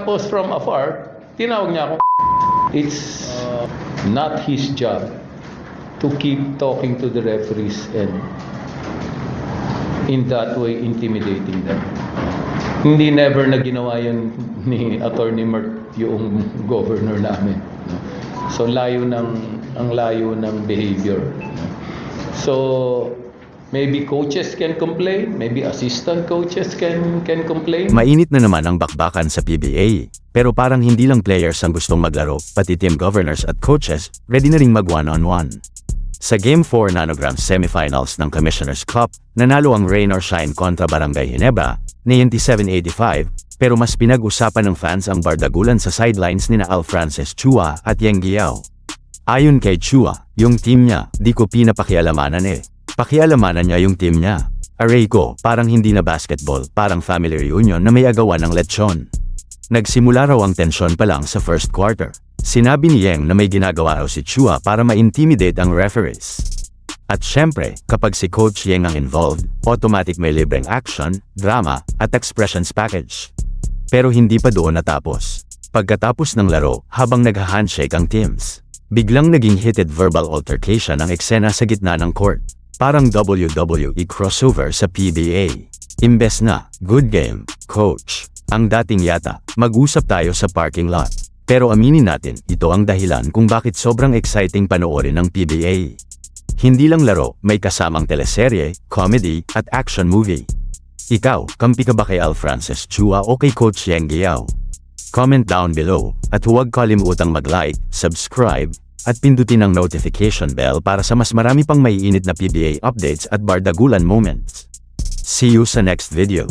Tapos from afar, tinawag niya ako. It's not his job to keep talking to the referees and in that way intimidating them. Hindi never na ginawa yun ni Attorney Mert yung governor namin. So ang layo ng behavior. So maybe coaches can complain, maybe assistant coaches can complain. Mainit na naman ang bakbakan sa PBA. Pero parang hindi lang players ang gustong maglaro, pati team governors at coaches ready na ring mag one-on-one. Sa Game 4 Nanograms semifinals ng Commissioner's Cup, nanalo ang Rain or Shine kontra Barangay Ginebra, 97-85, pero mas pinag-usapan ng fans ang bardagulan sa sidelines nina Al Francis Chua at Yeng Guiao. Ayon kay Chua, yung team niya, di ko pinapakialamanan eh. Pakialamanan niya yung team niya. Aray ko, parang hindi na basketball, parang family reunion na may agawan ng lechon. Nagsimula raw ang tensyon pa lang sa first quarter. Sinabi ni Yeng na may ginagawa raw si Chua para ma-intimidate ang referees. At syempre, kapag si Coach Yeng ang involved, automatic may libreng action, drama, at expressions package. Pero hindi pa doon natapos. Pagkatapos ng laro, habang nagha-handshake ang teams, biglang naging heated verbal altercation ang eksena sa gitna ng court. Parang WWE crossover sa PBA. Imbes na, good game, coach. Ang dating yata, mag-usap tayo sa parking lot. Pero aminin natin, ito ang dahilan kung bakit sobrang exciting panoorin ng PBA. Hindi lang laro, may kasamang teleserye, comedy, at action movie. Ikaw, kampi ka ba kay Al Francis Chua o kay Coach Yeng Guiao? Comment down below, at huwag kalimutang mag-like, subscribe, at pindutin ang notification bell para sa mas marami pang maiinit na PBA updates at bardagulan moments. See you sa next video.